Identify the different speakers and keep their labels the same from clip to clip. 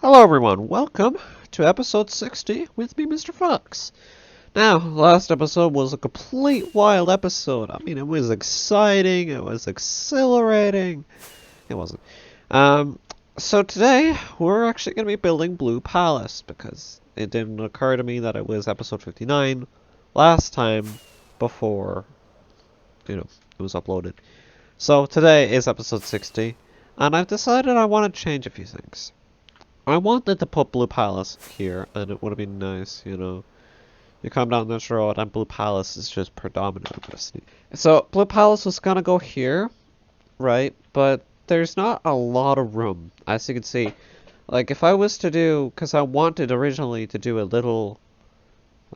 Speaker 1: Hello everyone, welcome to episode 60 with me, Mr. Fox. Now, last episode was a complete wild episode. I mean, it was exciting, it was exhilarating. It wasn't. So today, we're actually going to be building Blue Palace, because it didn't occur to me that it was episode 59 last time before, it was uploaded. So today is episode 60, and I've decided I want to change a few things. I wanted to put Blue Palace here, and it would have been nice, You come down this road, and Blue Palace is just predominant in Destiny. So, Blue Palace was gonna go here, right? But there's not a lot of room, as you can see. Like, if I was to do, because I wanted originally to do a little,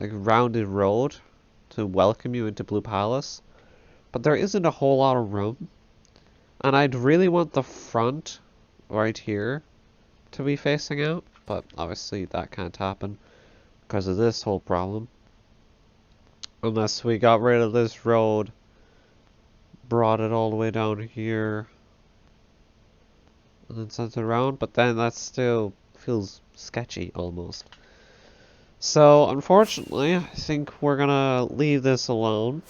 Speaker 1: like, rounded road to welcome you into Blue Palace, but there isn't a whole lot of room. And I'd really want the front right here to be facing out, but obviously that can't happen because of this whole problem. Unless we got rid of this road, brought it all the way down here, and then sent it around, but then that still feels sketchy almost. So unfortunately, I think we're gonna leave this alone.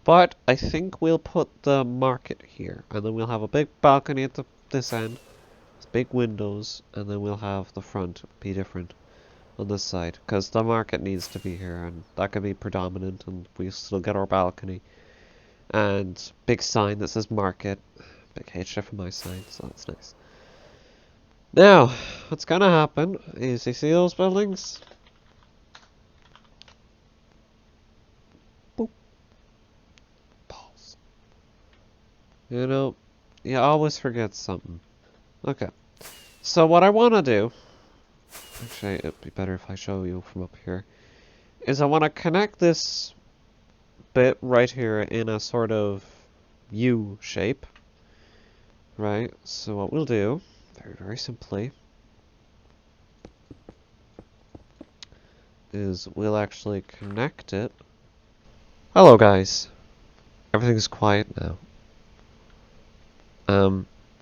Speaker 1: But I think we'll put the market here, and then we'll have a big balcony at this end. Big windows, and then we'll have the front be different on this side, because the market needs to be here, and that can be predominant, and we still get our balcony. And big sign that says market, big HFMI sign, so that's nice. Now, what's gonna happen is, you see those buildings? Boop. Balls. You always forget something. Okay. So what I want to do, actually it'd be better if I show you from up here, is I want to connect this bit right here in a sort of U shape, right? So what we'll do, very simply, is we'll actually connect it. Hello guys, everything's quiet now.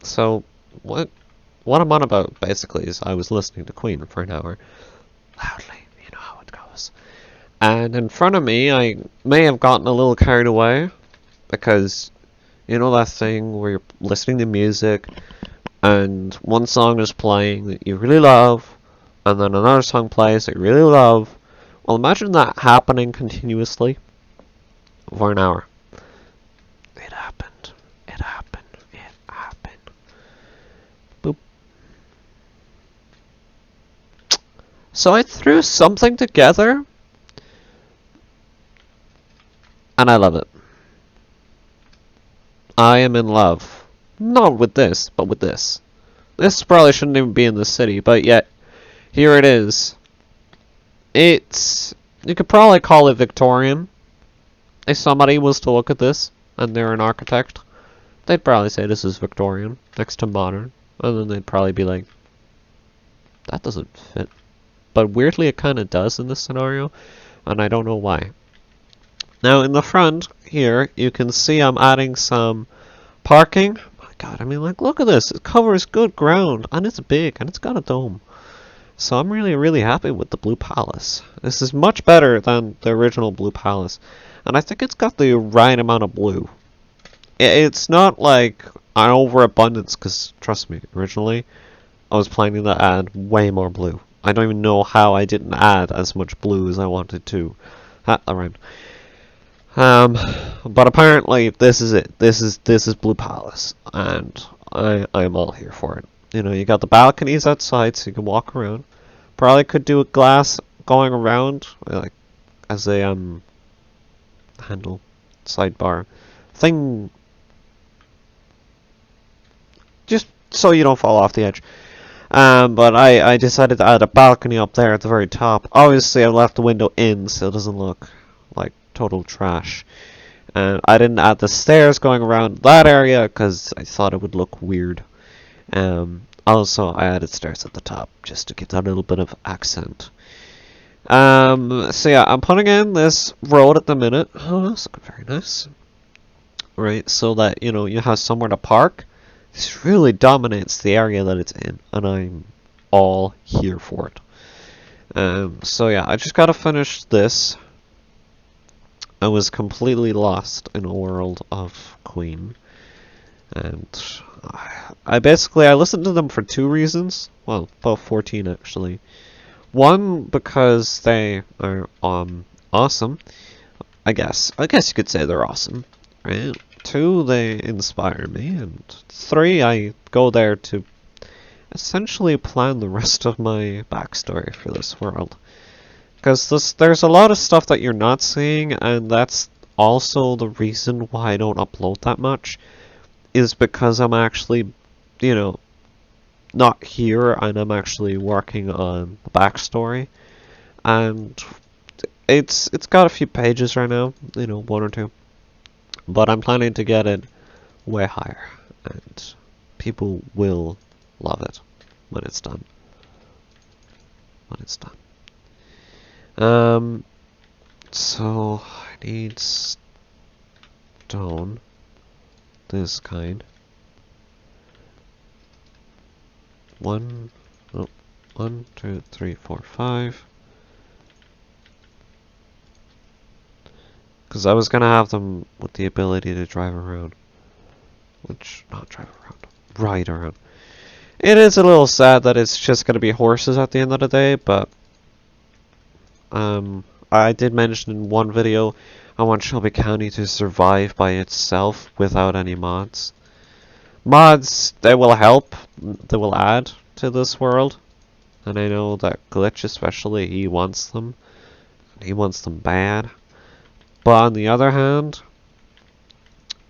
Speaker 1: So what I'm on about, basically, is I was listening to Queen for an hour. Loudly, you know how it goes. And in front of me, I may have gotten a little carried away, because, you know that thing where you're listening to music, and one song is playing that you really love, and then another song plays that you really love. Well, imagine that happening continuously for an hour. It happened. It happened. So I threw something together, and I love it. I am in love. Not with this, but with this. This probably shouldn't even be in the city, but yet, here it is. You could probably call it Victorian. If somebody was to look at this, and they're an architect, they'd probably say this is Victorian, next to modern, and then they'd probably be like, that doesn't fit. But weirdly it kind of does in this scenario, and I don't know why. Now in the front here, you can see I'm adding some parking. My god, I mean, like, look at this. It covers good ground, and it's big, and it's got a dome. So I'm really happy with the Blue Palace. This is much better than the original Blue Palace, and I think it's got the right amount of blue. It's not like an overabundance, because trust me, originally I was planning to add way more blue. I don't even know how I didn't add as much blue as I wanted to. Around. But apparently this is it. This is Blue Palace, and I'm all here for it. You got the balconies outside, so you can walk around. Probably could do a glass going around, like as a handle sidebar thing, just so you don't fall off the edge. But I decided to add a balcony up there at the very top. Obviously, I left the window in, so it doesn't look like total trash. And I didn't add the stairs going around that area, because I thought it would look weird. Also, I added stairs at the top, just to give that little bit of accent. So yeah, I'm putting in this road at the minute. Oh, that's looking very nice. Right, so that, you have somewhere to park. This really dominates the area that it's in, and I'm all here for it. So yeah, I just gotta finish this. I was completely lost in a world of Queen, and I listened to them for two reasons. Well, about 14 actually. One, because they are awesome. I guess you could say they're awesome, right? Two, they inspire me, and three, I go there to essentially plan the rest of my backstory for this world. Because there's a lot of stuff that you're not seeing, and that's also the reason why I don't upload that much, is because I'm actually, you know, not here, and I'm actually working on the backstory. And it's got a few pages right now, you know, one or two. But I'm planning to get it way higher, and people will love it when it's done. So I need stone, this kind. One, 2, 3, 4, 5. Because I was gonna have them with the ability to drive around. Not drive around, ride around. It is a little sad that it's just gonna be horses at the end of the day, but I did mention in one video I want Shelby County to survive by itself without any mods. Mods, they will help, they will add to this world. And I know that Glitch especially, he wants them. He wants them bad. But on the other hand,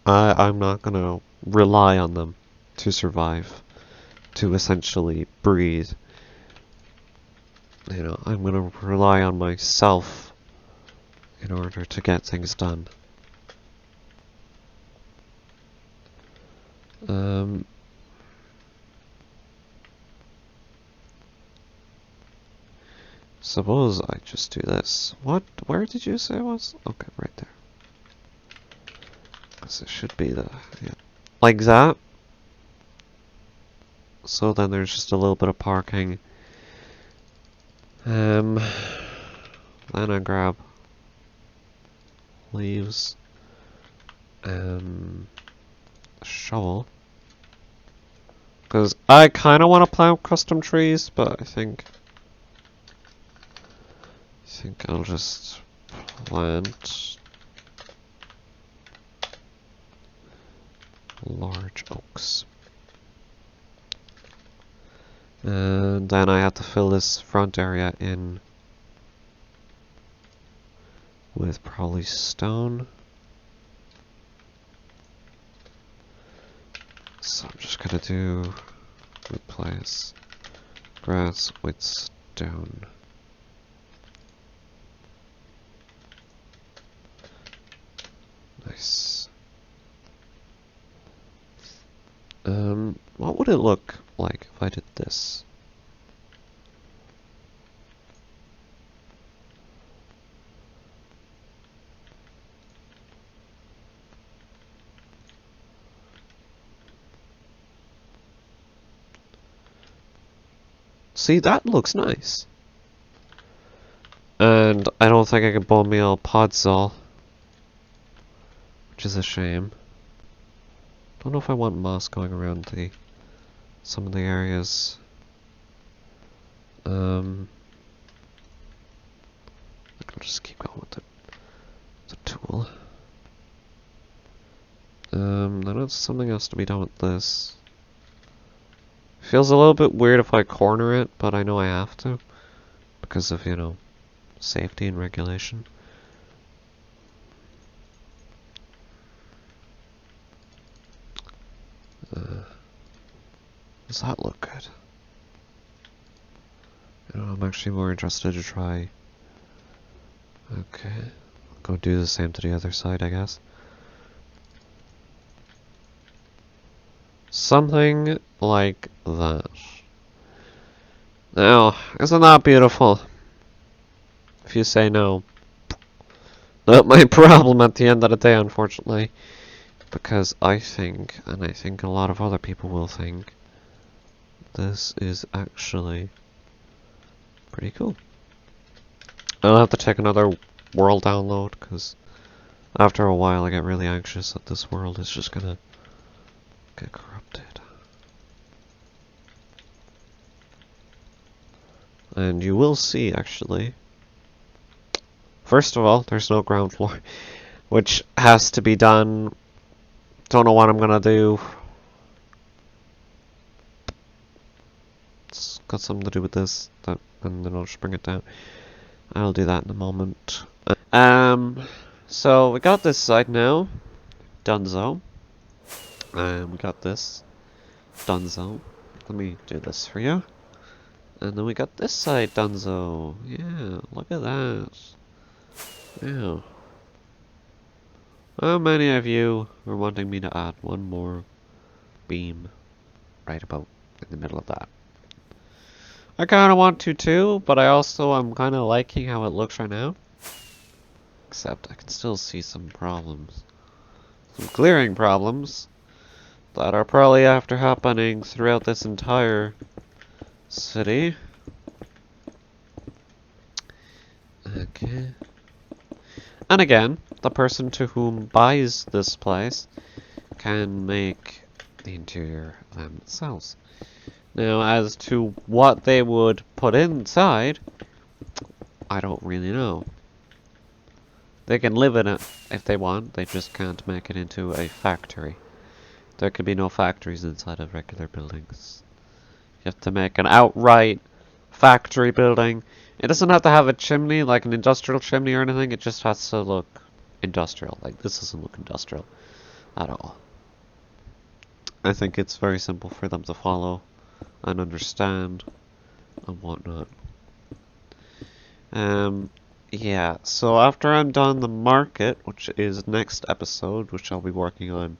Speaker 1: I'm not gonna rely on them to survive, to essentially breathe. You know, I'm gonna rely on myself in order to get things done. Suppose I just do this. What? Where did you say it was? Okay, right there. Because it should be yeah. Like that. So then there's just a little bit of parking. Then I grab leaves and a shovel. Because I kind of want to plant custom trees, but I think I'll just plant large oaks. And then I have to fill this front area in with probably stone. So I'm just gonna replace grass with stone. Nice. What would it look like if I did this? See, that looks nice. And I don't think I can bone meal podzol, which is a shame. Don't know if I want moss going around some of the areas. I'll just keep going with the tool. There's something else to be done with this. Feels a little bit weird if I corner it, but I know I have to because of, you know, safety and regulation. Does that look good? You know, I'm actually more interested to try. Okay, I'll go do the same to the other side, I guess. Something like that. Now, isn't that beautiful? If you say no. Not my problem at the end of the day, unfortunately. Because I think, and I think a lot of other people will think, this is actually pretty cool. I'll have to take another world download, because after a while I get really anxious that this world is just gonna get corrupted. And you will see, actually, first of all, there's no ground floor, which has to be done. Don't know what I'm gonna do. It's got something to do with this, and then I'll just bring it down. I'll do that in a moment. So we got this side now, Dunzo. We got this, Dunzo. Let me do this for you. And then we got this side, Dunzo. Yeah, look at that. Yeah. How many of you are wanting me to add one more beam right about in the middle of that? I kind of want to too, but I'm kind of liking how it looks right now. Except I can still see some problems. Some clearing problems that are probably after happening throughout this entire city. Okay. And again, the person to whom buys this place can make the interior themselves. Now, as to what they would put inside, I don't really know. They can live in it if they want, they just can't make it into a factory. There could be no factories inside of regular buildings. You have to make an outright factory building. It doesn't have to have a chimney, like an industrial chimney or anything, it just has to look industrial. Like, this doesn't look industrial at all. I think it's very simple for them to follow and understand and whatnot. Yeah, so after I'm done the market, which is next episode, which I'll be working on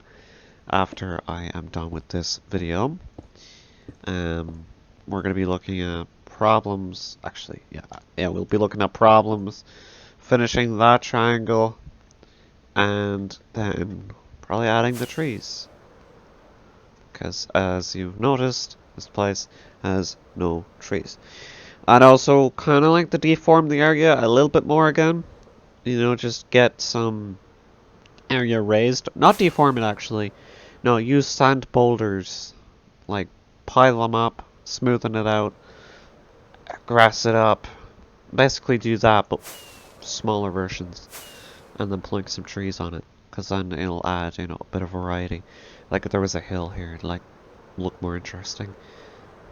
Speaker 1: after I am done with this video, we're going to be looking at problems. Actually, yeah, we'll be looking at problems, finishing that triangle, and then probably adding the trees. Because as you've noticed, this place has no trees. I'd also kind of like to deform the area a little bit more again. You know, just get some area raised. Not deform it, actually. No, use sand boulders. Like, pile them up, smoothen it out, grass it up. Basically do that, but smaller versions. And then plunk some trees on it. Because then it'll add, you know, a bit of variety. Like if there was a hill here, it'd like look more interesting.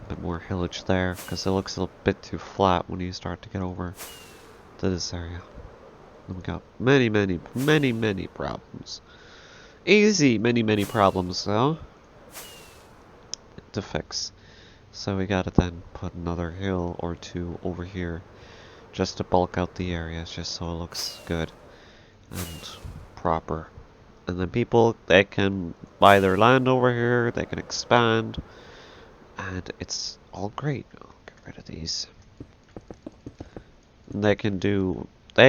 Speaker 1: A bit more hillage there, because it looks a bit too flat when you start to get over to this area. And we got many problems. Easy many problems though to fix. So we gotta then put another hill or two over here just to bulk out the area, just so it looks good and proper. And then people, they can buy their land over here, they can expand, and it's all great. I'll get rid of these. And they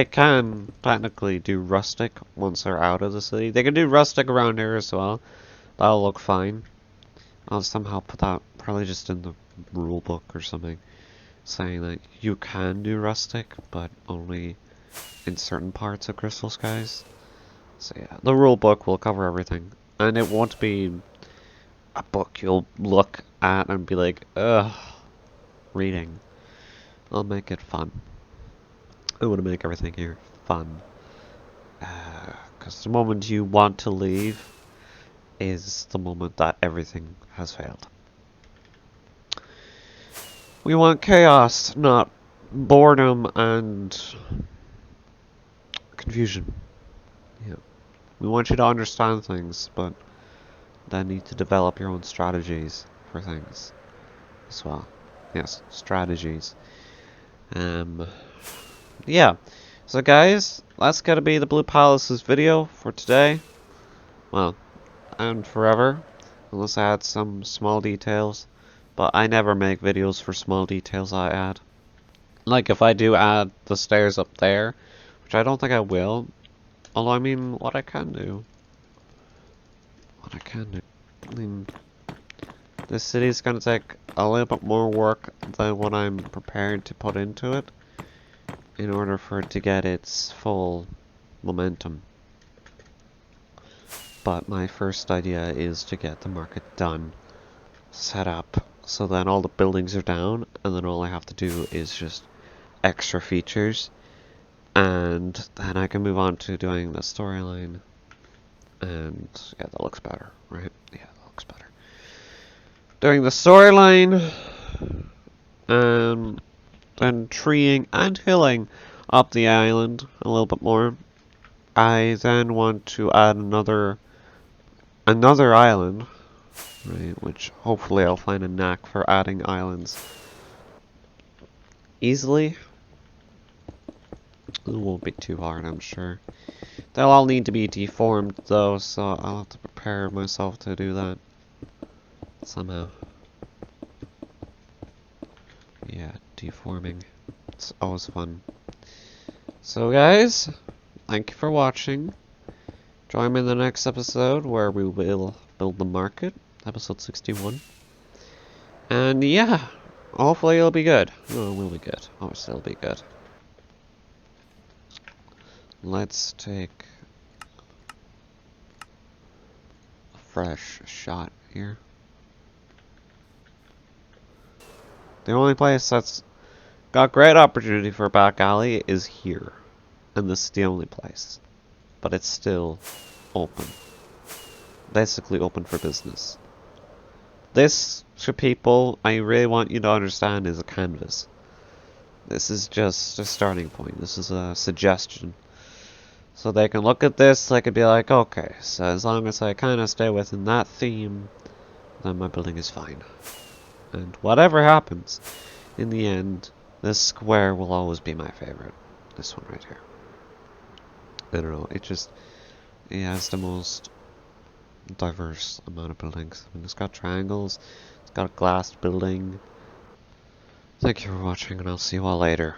Speaker 1: can technically do rustic once they're out of the city. They can do rustic around here as well. That'll look fine. I'll somehow put that probably just in the rule book or something, saying that you can do rustic, but only in certain parts of Crystal Skies. So yeah, the rule book will cover everything, and it won't be a book you'll look at and be like, ugh, reading. I'll make it fun. I want to make everything here fun. Because the moment you want to leave is the moment that everything has failed. We want chaos, not boredom and confusion. Yeah. We want you to understand things, but then need to develop your own strategies for things as well. Yes, strategies. Yeah. So guys, that's gotta be the Blue Palace's video for today. Well, and forever, unless I add some small details. But I never make videos for small details I add. Like if I do add the stairs up there, which I don't think I will. Although I mean, what I can do. I mean, This city's gonna take a little bit more work than what I'm prepared to put into it in order for it to get its full momentum. But my first idea is to get the market done, set up, so then all the buildings are down, and then all I have to do is just extra features, and then I can move on to doing the storyline. And yeah, that looks better, right? Yeah, that looks better. Doing the storyline, and then treeing and hilling up the island a little bit more. I then want to add another island, right? Which hopefully I'll find a knack for adding islands easily. It won't be too hard, I'm sure. They'll all need to be deformed though, so I'll have to prepare myself to do that somehow. Yeah, deforming. It's always fun. So guys, thank you for watching. Join me in the next episode where we will build the market, episode 61. And yeah, hopefully it'll be good. Oh, it will be good. Obviously it'll be good. Let's take a fresh shot here. The only place that's got great opportunity for a back alley is here. And this is the only place. But it's still open. Basically open for business. This, to people, I really want you to understand, is a canvas. This is just a starting point. This is a suggestion. So they can look at this, they could be like, okay, so as long as I kind of stay within that theme, then my building is fine. And whatever happens, in the end, this square will always be my favorite. This one right here. I don't know, it has the most diverse amount of buildings. I mean, it's got triangles, it's got a glassed building. Thank you for watching, and I'll see you all later.